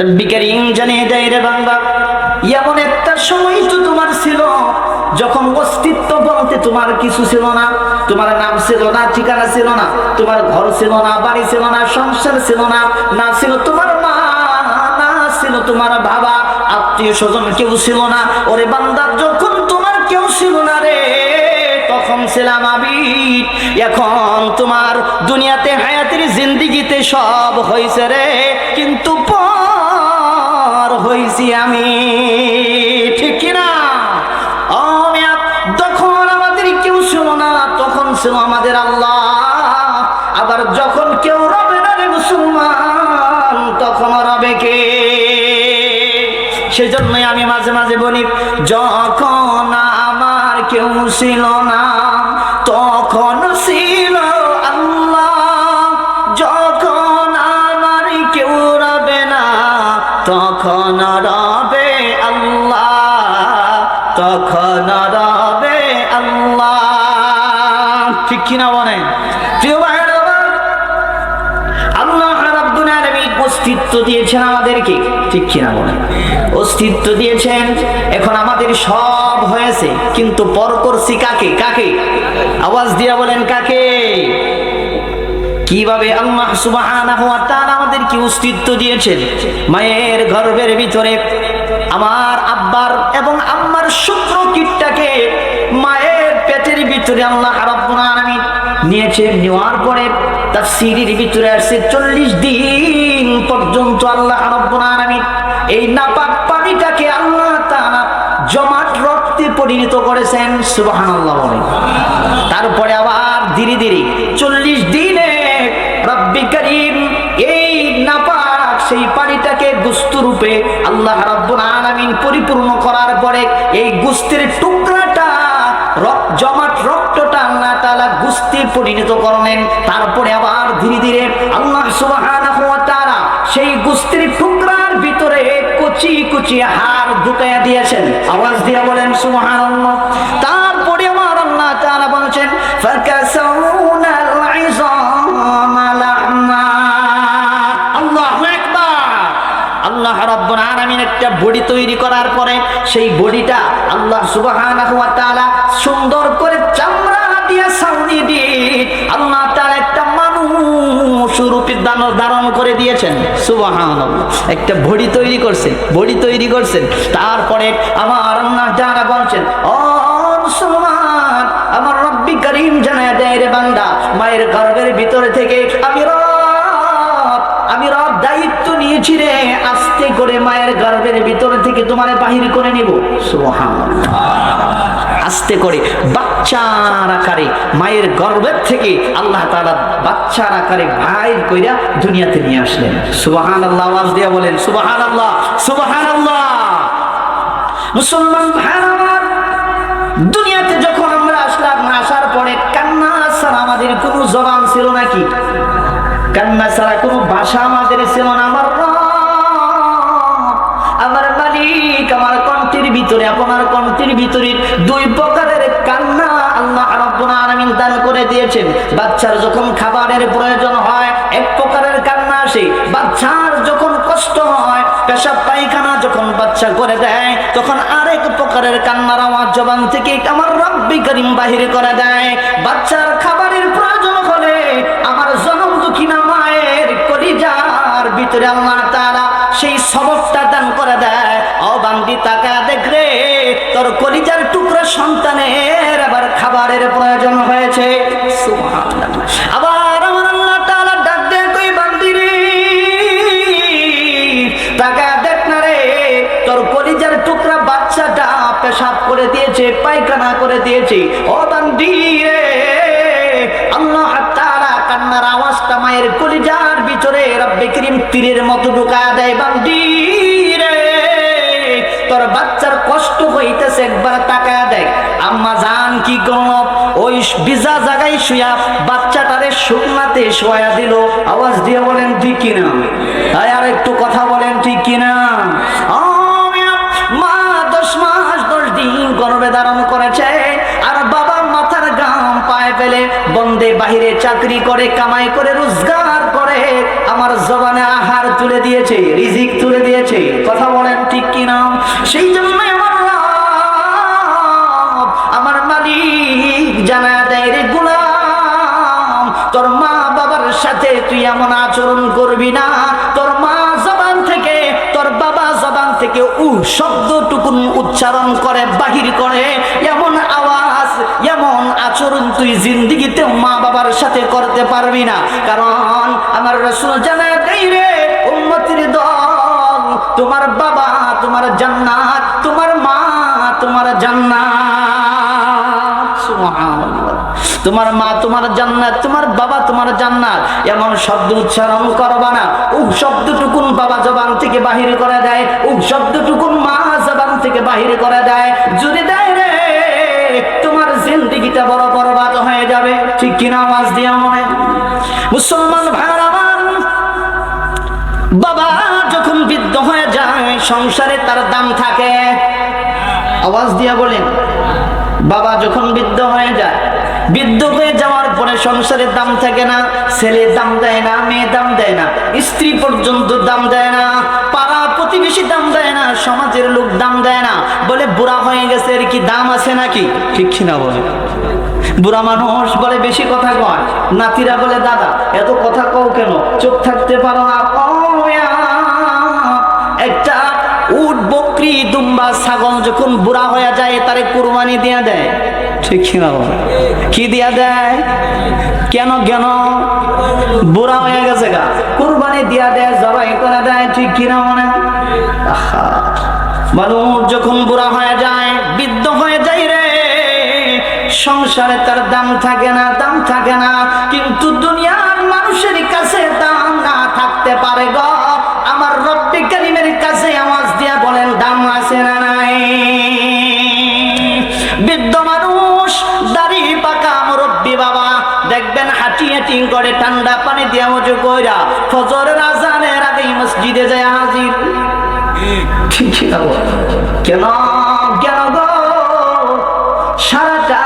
রব্বি কারীম জানিয়ে দেয়, রে বান্দা, এমন একটা সময় তো তোমার ছিল যখন অস্তিত্ব বলতে তোমার কিছু ছিল না। তোমার নাম ছিল না, ঠিকানা ছিল না, তোমার ঘর ছিল না, বাড়ি ছিল না, সংসার ছিল না, না ছিল তোমার মা, না ছিল তোমার বাবা, আত্মীয় স্বজন কেউ ছিল না। ওরে বান্দা, যখন তোমার কেউ ছিল না রে, তখন ছিলাম আমি। এখন তোমার দুনিয়াতে হায়াতের জিন্দেগিতে সব হয়েছে রে, কিন্তু পর হয়েছি আমি, ঠিক কিনা? তখন আমাদের কেউ ছিল না, তখন ছিল আমাদের আল্লাহ। আবার যখন কেউ রবে না রে মুসলমান, তখন রবে কে? সেজন্যই আমি মাঝে মাঝে বলি, যখন আমার কেউ ছিল না, তখন ছিল আল্লাহ। যখন আমার কেউ রবে না, তখন রবে আল্লাহ, তখন রবে আল্লাহ, ঠিক কিনা বলেন? প্রিয় ভাইরা, আল্লাহ রাব্বুল আলামিন অস্তিত্ব দিয়েছেন আমাদেরকে, ঠিক কিনা বলেন? অস্তিত্ব দিয়েছেন। এখন আমাদের সব হয়েছে, কিন্তু পর করছি কাকে? কাকে? আওয়াজ দিয়া বলেন, কাকে? কিভাবে আল্লাহ সুবহানাহু ওয়া তাআলা আমাদেরকে অস্তিত্ব দিয়েছেন? মায়ের গর্ভের ভিতরে আমার আব্বার এবং আম্মার শুক্র কীটটাকে মায়ের পেটের ভিতরে আল্লাহ রাব্বুল আলামিন নিয়েছেন। নেওয়ার পরে তাফসীরের ভিতরে আসছে 40 দিন পর্যন্ত আল্লাহ রাব্বুল আলামিন এই নাপাক পানিটাকে আল্লাহ তাআলা জমাট রক্তে পরিণত করেছেন। সুবহানাল্লাহ বলেন। তারপরে আবার ধীরে ধীরে 40 দিনে রব্বি কারীম এই নাপাক সেই পানিটাকে গোশত রূপে আল্লাহ রাব্বুল আলামিন পরিপূর্ণ করার পরে এই গোশতের টুকরাটা জমাট রক্তটা আল্লাহ তাআলা গোশতে পরিণত করলেন। তারপরে আবার ধীরে ধীরে আল্লাহ সুবহানাহু ওয়া তাআলা সেই গোশতের টুকরার ভিতরে কুচি কুচি হাড় ঢুকাইয়া দিয়েছেন। আওয়াজ দিয়ে বলেন সুবহানাল্লাহ। তারপরে আমার আল্লাহ তাআলা বলেছেন, ফাকাসাউনাল ইযামা লাহমা। আল্লাহু আকবার। আল্লাহ রাব্বুল আলামিন একটা বডি তৈরি করার পরে সেই বডিটা আল্লাহ সুবহানাহু ওয়া তাআলা সুন্দর করে চামড়া দিয়ে ছাউনি দিয়ে আল্লাহ তাআলা একটা মানুষ রূপে ধারণ করে দিয়েছেন। সুবহানাল্লাহ। একটা বডি তৈরি করছেন, বডি তৈরি করছেন। তারপরে আমার আল্লাহ তাআলা বলেন, ও মুসলমান, আমার রব্বি কারীম জানায় দেয়, রে বান্দা, মায়ের গর্ভের ভিতরে থেকে আমি রব দায়িত্ব নিয়েছি রে, আস্তে করে মায়ের গর্ভের ভিতর থেকে তোমারে বাহির করে নিব। সুবহানাল্লাহ। আস্তে করে বাচ্চার আকারে মায়ের গর্ভের থেকে আল্লাহ তাআলা বাচ্চার আকারে বাহির কইরা দুনিয়াতে নিয়ে আসলেন। সুবহানাল্লাহ। আওয়াজ দিয়ে বলেন সুবহানাল্লাহ, সুবহানাল্লাহ। মুসলমান ভাইরা, দুনিয়াতে যখন আমরা আসলাম, আসার পরে কান্না ছাড়া আমাদের কোনো জবান ছিল নাকি? কান্না ছাড়া কোনো ভাষা আমাদের ছিল না। আমার রব, আমার মালিক, আমার কণ্ঠের ভিতরে, আপনার কণ্ঠের ভিতরে দুই প্রকারের কান্না আল্লাহ রাব্বুল আলামিন দান করে দিয়েছেন। বাচ্চার যখন খাবারের প্রয়োজন হয় এক প্রকারের কান্না আসে, বাচ্চার যখন কষ্ট হয়, পেশাব পায়খানা যখন বাচ্চা করে দেয়, তখন আরেক প্রকারের কান্নার আওয়াজ জবান থেকে আমার রব্বি কারীম বাহির করে দেয়। বাচ্চার খাবারের প্রয়োজন হলে আমার জনম দুঃখিনা মায়ের কলিজার ভিতরে আল্লাহ তাআলা সেই সবকটা দান করে দেয়। ও বান্দি, তাকা দেখ রে, তোর কলিজার টুকরা সন্তানের আবার খাবারের প্রয়োজন হয়েছে। সুবহানাল্লাহ। আবার আমার আল্লাহ তাআলা ডাক দেয়, কই বান্দি রে, তাকা দেখ না রে, তোর কলিজার টুকরা বাচ্চাটা পেশাব করে দিয়েছে, পায়খানা করে দিয়েছে। ও বান্দি রে, আল্লাহ তাআলা কান্নার আওয়াজটা মায়ের কলিজার ভিতরে রব্বে কারীম তীরের মতো ঢুকায়া দেয়। বান্দি রে, তোর বাচ্চার কষ্ট হইতেছে, একবার তাকায়া দেখ। আম্মা জান কি করল? ওই ভিজা জায়গায় শুয়া বাচ্চাটারে শুকনাতে শোয়া দিল। আওয়াজ দিয়ে বলেন ঠিক কিনা? আর একটু কথা বলেন ঠিক কিনা? মা 10 মাস 10 দিন গর্ভে ধারণ করেছে, আর বাবা মাথার ঘাম পায়ে ফেলে বন্দে বাহিরে চাকরি করে, কামাই করে, রোজগার করে, আমার জবানে আহার তুলে দিয়েছে, রিজিক তুলে দিয়েছে। কথা বলেন ঠিক কিনা? সেই জন্য আমার মালিক জানা দেয়, রে গোলাম, তোর মা বাবার সাথে তুই এমন আচরণ করবি না। তোর মা জবান থেকে, তোর বাবা জবান থেকে শব্দটুকুন উচ্চারণ করে, বাহির করে, এমন আওয়াজ, এমন আচরণ তুই জিন্দেগিতে মা বাবার সাথে করতে পারবি না। কারণ আমার রাসূল জানা দেয়, রে উম্মতের দল, তোমার বাবা তোমার জান্নাত, তোমার মা তোমার জান্নাত। সুবহানাল্লাহ। তোমার মা তোমার জান্নাত, তোমার বাবা তোমার জান্নাত, এমন শব্দ উচ্চারণ করবা না। শব্দটুকুন বাবা জবান থেকে বাহির করে দেয়, শব্দটুকুন মা জবান থেকে বাহির করে দেয়, যদি দেয় রে তোমার জিন্দেগিটা বড় বরবাদ হয়ে যাবে। ঠিক কিনা? আওয়াজ দিয়ে মনে মুসলমান ভাইরা, বাবা যখন বৃদ্ধ হয়ে যায় সংসারে তার দাম থাকে। আওয়াজ দিয়া বলেন, বাবা যখন বৃদ্ধ হয়ে যায়, বৃদ্ধ হয়ে যাওয়ার পরে সংসারের দাম থাকে না। ছেলে দাম দেয় না, মেয়ে দাম দেয় না, স্ত্রী পর্যন্ত দাম দেয় না, পাড়া প্রতিবেশী দাম দেয় না, সমাজের লোক দাম দেয় না। বলে বুড়া হয়ে গেছে, এর কি দাম আছে নাকি? ঠিক কিনা বলে? বুড়া মানুষ বলে বেশি কথা কয়। নাতিরা বলে, দাদা এত কথা কও কেন, চুপ থাকতে পারো না? একটা উট, বকরি, দুম্বা, ছাগল যখন বুড়া হয়ে যায় তারে কুরবানি দিয়া দেয়। ঠিক কিনা বলে? কি দিয়া দেয়? কেন কেন? বুড়া হয়ে গেছে গা, কুরবানি দিয়া দেয়, জবাই করে দেয়। ঠিক কিনা মনে? মানুষ যখন বুড়া হয়ে যায়, বৃদ্ধ হয়ে যায়, রে সংসারে তার দাম থাকে না, দাম থাকে না। কিন্তু দুনিয়ার মানুষের কাছে দাম না থাকতে পারে গো, আমার রব্বে কারীমের কাছে আওয়াজ দিয়া বলেন, দাম আছে না নাই? বৃদ্ধ মানুষ, দাড়ি পাকা মুরব্বী বাবা, দেখবেন হাঁটি হাঁটি করে ঠান্ডা পানি দিয়া ওযু কইরা ফজরের আযানের আগেই মসজিদে যায় হাজির। ঠিক না? কেন কেন গো? সারাটা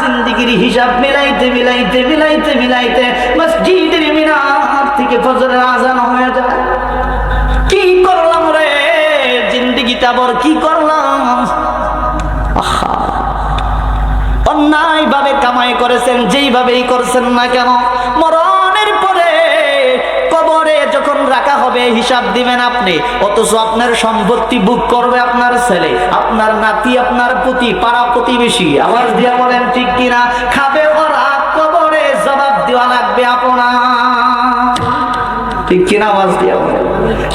জিন্দেগির হিসাব মিলাইতে মিলাইতে মিলাইতে মিলাইতে মসজিদের মিনার থেকে ফজরের আযান হয়ে যায়। কি করলাম রে জিন্দেগিটা, বড় কি করলাম? অন্যায় ভাবে কামাই করেছেন, যেইভাবেই করছেন না কেন, মরণের পরে কবরে যখন রাখা হবে হিসাব দিবেন আপনি, অথচ আপনার সম্পত্তি ভোগ করবে আপনার ছেলে, আপনার নাতি, আপনার পুতি, পাড়া প্রতিবেশী। আওয়াজ দিয়া বলেন ঠিক কিনা? খাবে ওরা, কবরে জবাব দেওয়া লাগবে আপনার। ঠিক কিনা? আওয়াজ দিয়া বলেন।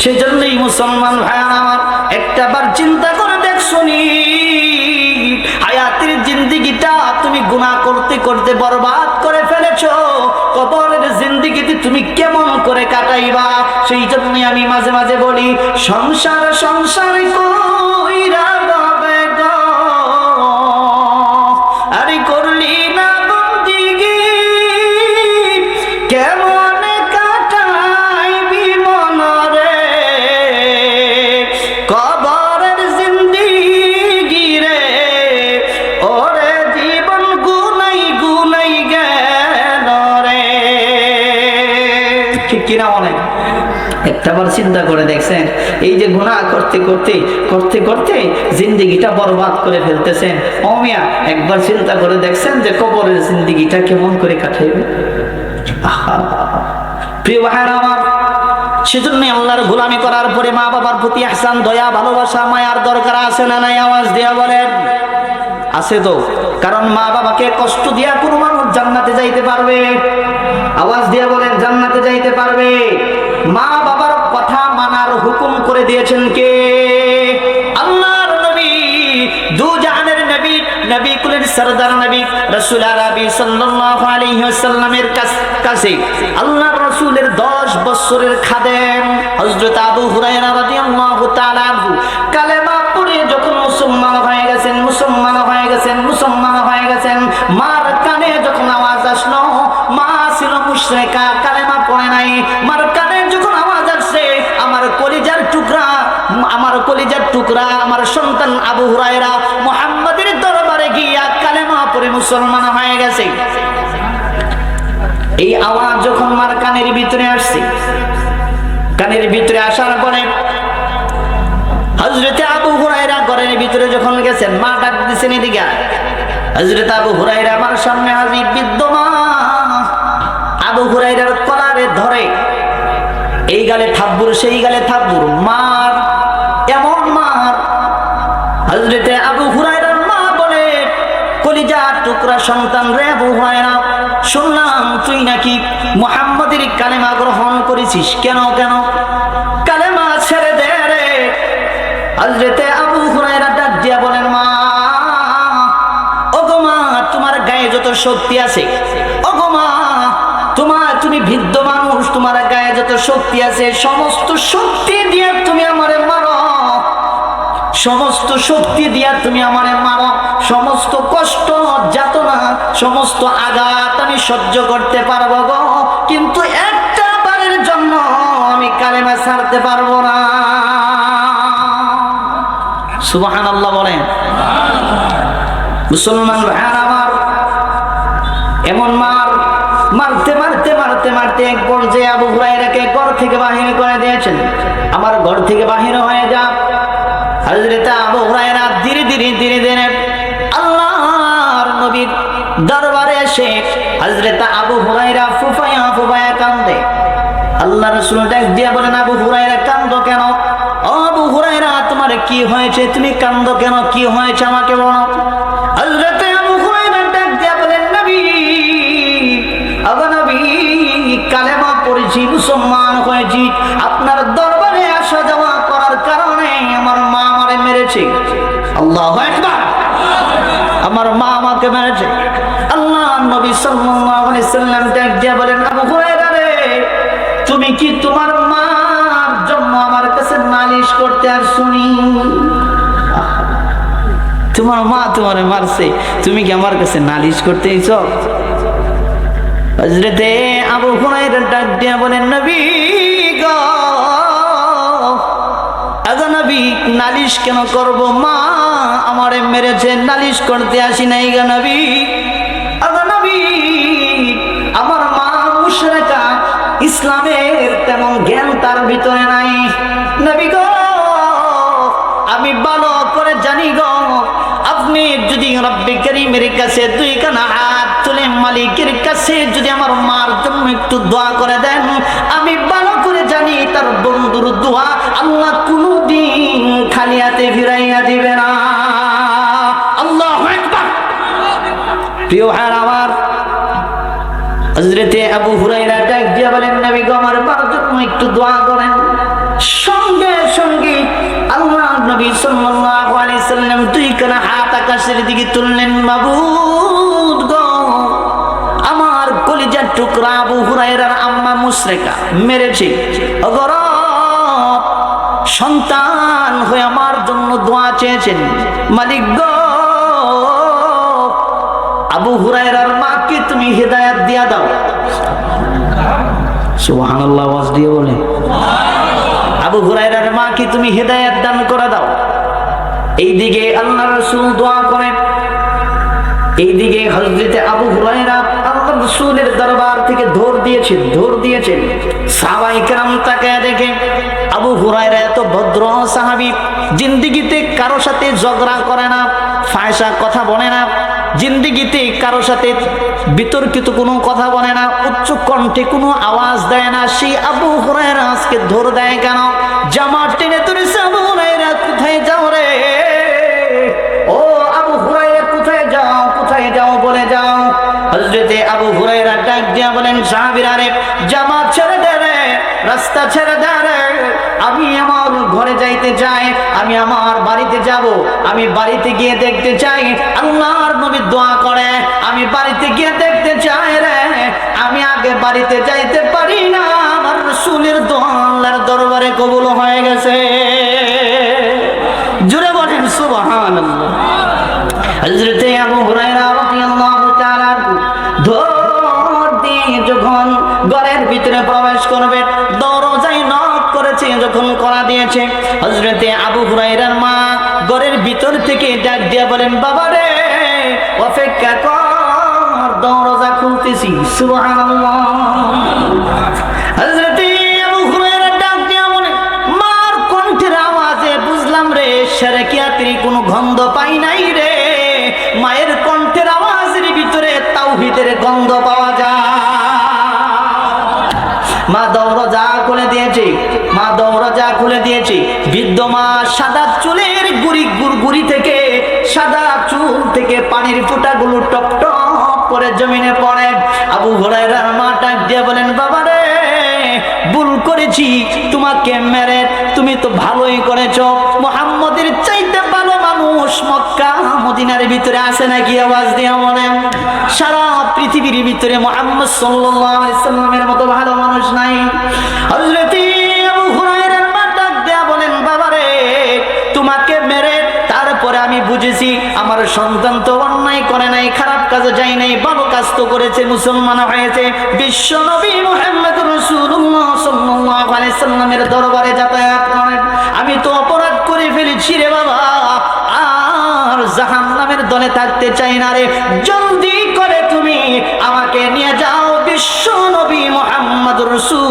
সেই জন্যই মুসলমান ভাইয়া আমার, একটাবার চিন্তা করে দেখ শুনি, হায়াতের জিন্দেগিটা তুমি গুনাহ করতে করতে বরবাদ করে ফেলেছো, কবরের জিন্দেগিতে তুমি কেমন করে কাটাইবা? সেই জন্যই আমি মাঝে মাঝে বলি, সংসার সংসার কইরা বাবে গো, আরে করলি না বন্দিগি, কেমন কাটাইবি মনরে, কবরের জিন্দেগি রে, ওরে জীবন গুনাই গুনাই গেল রে। ঠিক কিনা মনে? একটাবার চিন্তা করে দেখছেন, এই যে গুনাহ করতে করতে করতে করতে জিন্দেগিটা বরবাদ করে ফেলতেছেন, ও মিয়া একবার চিন্তা করে দেখছেন যে কবরের জিন্দেগিটা কেমন করে কাটাইবে? প্রিয় ভাইরা আমার, সেজন্যই আল্লাহর গোলামি করার পরে মা বাবার প্রতি ইহসান, দয়া, ভালোবাসা, মায়ার দরকার আছে না নাই? আওয়াজ দিয়া বলেন। আছে তো। কারণ মা বাবাকে কষ্ট দিয়া কোনো মানুষ জান্নাতে যাইতে পারবে? আওয়াজ দিয়া বলেন, জান্নাতে যাইতে পারবে? মা বাবার কথা মানার হুকুম করে দিয়েছেন কে? আল্লাহর নবী, দু জাহানের নবী, নবী কুলের সরদার নবী রাসূল আরবি সাল্লাল্লাহু আলাইহি ওয়াসাল্লামের কাছে আল্লাহর রাসূলের 10 বছরের খাদেম হযরত আবু হুরায়রা রাদিয়াল্লাহু তাআলা আনহু কালেমা পড়ে যখন মুসলমান হয়ে গেছেন, মুসলমান হয়ে গেছেন, মুসলমান হয়ে গেছেন, মার কানে যখন আওয়াজ আসলো, মা ছিল মুশরিকা, কালেমা পড়ে নাই, মার কানে যখন আওয়াজ আসছে, আমার কলিজার টুকরা, আমার কলিজার টুকরা, আমার সন্তান আবু হুরায়রা মুহাম্মাদের দরবারে গিয়া কালেমা পড়ে মুসলমান হয়ে গেছে। এই আওয়াজ যখন মার কানের ভিতরে আসছে, কানের ভিতরে আসার পরে হযরতে আবু হুরায়রা ঘরের ভিতরে যখন গেছেন, মা ডাক দিছেন এদিকে। হযরত আবু হুরায়রা আমার সামনে হাজির, বিদ্যমান আবু হুরায়রার কলারে ধরে এই গালে থাপ্পড় সেই গালে থাপ্পড়, মার এমন মার। হযরতে আবু হুরায়রার মা বলে, কলিজার টুকরা সন্তান রে আবু হুরায়রা, শুনলাম তুই নাকি মুহাম্মাদের কালেমা গ্রহণ করেছিস, কেন কেন কালেমা ছেড়ে দে রে। হযরতে আবু হুরায়রা ডাক দিয়া বলেন, মা ওগো মা, তোমার গায়ে যত শক্তি আছে, ওগো মা তুমি বৃদ্ধ মানুষ, তোমার গায়ে যত শক্তি আছে সমস্ত শক্তি দিয়ে তুমি আমারে মারো, সমস্ত শক্তি দিয়া তুমি আমারে মারো, সমস্ত কষ্ট যাতনা সমস্ত আঘাত আমি সহ্য করতে পারবো গো, কিন্তু একটা বারের জন্য আমি কালেমা ছাড়তে পারবো না। সুবহানাল্লাহ বলেন। মুসলমান ভাইরা আমার, এমন মারতে মারতে মারতে মারতে এক পর্যায়ে আবু হুরায়রাকে ঘর থেকে বাহির করে দিয়েছেন। আমার ঘর থেকে বাহির হয়ে যা। হযরত আবু হুরায়রা ধীরে ধীরে ধীরে ধীরে আল্লাহর নবীর দরবারে এসে হযরত আবু হুরায়রা ফুফায়া ফুফায়া কান্দে। আল্লাহ রাসূল ডাক দিয়া বলেন, আবু হুরায়রা কান্দো কেন? ও আবু হুরায়রা, তোমার কি হয়েছে, তুমি কান্দো কেন, কি হয়েছে আমাকে বলো। হযরত আবু হুরায়রা ডাক দিয়া বলেন, নবী ওগো নবী, কালেমা পড়েছি, মুসলমান হয়েছি, আপনার দরবারে আসা যাওয়া করার কারণে আমার মা আমারে মেরেছে। আল্লাহু আকবার। আমার মা আমাকে মেরেছে। আল্লাহ নবী সাল্লাল্লাহু আলাইহি সাল্লাম ডাক দিয়া বলেন, আবু হুরায়রা রে, তুমি কি তোমার মার জন্য আমার কাছে নালিশ করতে আসছনি? তোমার মা তোমারে মারছে, তুমি কি আমার কাছে নালিশ করতে এসেছো? হযরতে আবু হুরায়রা ডাক দিয়া বলেন, নবী গো, আগে নবী, নালিশ কেন করব, মা আমারে মেরেছে, নালিশ করতে আসি নাই গো নবী। আগে নবী, আমার মা মুশরিকা, ইসলামের তেমন জ্ঞান তার ভিতরে নাই। নবী গো, আমি ভালো করে জানি গো, আপনি যদি রব্বে কারীমের কাছে দুই কানা হাত তুলে মালিকের কাছে যদি আমার মার জন্য একটু দোয়া করে দেন, আমি ভালো করে জানি তার বন্ধুর দোয়া আল্লাহ কোনদিন খালি হাতে ফিরাইয়া দিবে না। আল্লাহু আকবার। প্রিয় ভাইরা আমার, হযরতে আবু হুরায়রা ডাক দিয়া বলেন, নবী গো, আমার মার জন্য একটু দোয়া করেন। সঙ্গে সঙ্গে আল্লাহ নবী সাল্লাল্লাহু আলাইহি সাল্লাম দুই কানা হাত আকাশের দিকে তুললেন। মাবুদ গো, আমার কলিজার টুকরা আবু হুরায়রার আম্মা মুশরিকা মেরেছে, ওগো রব, সন্তান হয়ে আমার জন্য দোয়া চেয়েছেন, মালিক গো, আবু হুরায়রার মাকে তুমি হিদায়াত দিয়া দাও। সুবহানাল্লাহ, আওয়াজ দিয়ে বলে, আবু হুরায়রার মাকে তুমি হিদায়াত দান করে দাও। এইদিকে আল্লাহর রাসূল দোয়া করেন, এইদিকে হযরতে আবু হুরায়রা আল্লাহর রাসূলের দরবার থেকে দৌড় দিয়েছেন। সাহাবায়ে কেরাম তাকায় দেখে আবু হুরায়রা এত ভদ্র সাহাবী, জিন্দেগিতে কারো সাথে ঝগড়া করে না, ফায়সা কথা বলে না, জিন্দেগিতে কারো সাথে বিতর্কিত কোনো কথা বলে না, উচ্চ কণ্ঠে কোনো আওয়াজ দেয় না। সেই আবু হুরায়রা আজকে ধর দেয় কেন? জামা টেনে ধরেছে। আবু হুরায়রা, কোথায় যাও রে? ও আবু হুরায়রা, কোথায় যাও, কোথায় যাও বলে যাও। হযরতে আবু হুরায়রা ডাক দিয়া বলেন, সাহাবীরা রে, জামা ছেড়ে দে রে, রাস্তা ছেড়ে দে রে, আমি আমার ঘরে যাইতে চাই, আমি আমার বাড়িতে যাব, আমি বাড়িতে গিয়ে দেখতে চাই আল্লাহর নবী দোয়া করে, আমি বাড়িতে গিয়ে দেখতে চাই রে, আমি আগে বাড়িতে যাইতে পারি না, আমার রাসূলের দোয়া আল্লাহর দরবারে কবুল হয়ে গেছে। জোরে বলেন সুবহানাল্লাহ। হযরতে আবু হুরায়রা রাদিয়াল্লাহু তাআলা দৌড় দিয়ে যখন ঘরের ভিতরে প্রবেশ করবে, দরজায় নক করেছে, যখন কড়া দিয়েছে, হযরতে আবু হুরায়রার মা ঘরের ভিতর থেকে ডাক দিয়া বলেন, বাবা রে, অপেক্ষা কর, দরজা খুলতেছি। সুবহানাল্লাহ। হযরতে আবু হুরায়রা ডাক শিরকিয়াতের কোনো গন্ধ পাই নাই রে। মায়ের কণ্ঠের আওয়াজের ভিতরে তাওহীদের গন্ধ পাওয়া যায়। মা দরজা খুলে দিয়েছে, মা দরজা খুলে দিয়েছে। বৃদ্ধ মা সাদা চুলের গুড়ি থেকে, সাদা চুল থেকে পানির ফোঁটাগুলো টপ টপ করে জমিনে পড়ে। আবু হুরায়রার মা ডাক দিয়ে বলেন, বাবা রে, ভুল করেছি, তোমাকে মেরে তুমি তো ভালোই করেছো। মুহাম্মদের চাইতে ভালো মানুষ মক্কা মদিনার ভিতরে আছে নাকি? আওয়াজ দিয়ে বলেন। সারা পৃথিবীর ভিতরে মুহাম্মদ সাল্লাল্লাহু আলাইহি সাল্লামের মতো ভালো মানুষ নাই। হযরত আবু হুরায়রার মা ডাক দিয়ে বলেন, বাবা রে, তোমাকে মেরে তারপরে আমি বুঝেছি আমার সন্তান তো অন্যায় করে নাই, খারাপ কাজে যায় নাই, ভালো কাজ তো করেছে, মুসলমান হয়েছে। বিশ্ব নবী মুহাম্মদ রাসূলুল্লাহ সাল্লাল্লাহু আলাইহি সাল্লামের দরবারে যাতায়াত করেন। আমি তো অপরাধ করে ফেলেছি রে বাবা, আর জাহান্নামের দলে থাকতে চাই না রে। জলদি করে তুমি আমাকে নিয়ে যাও বিশ্ব নবী মুহাম্মদ রাসূল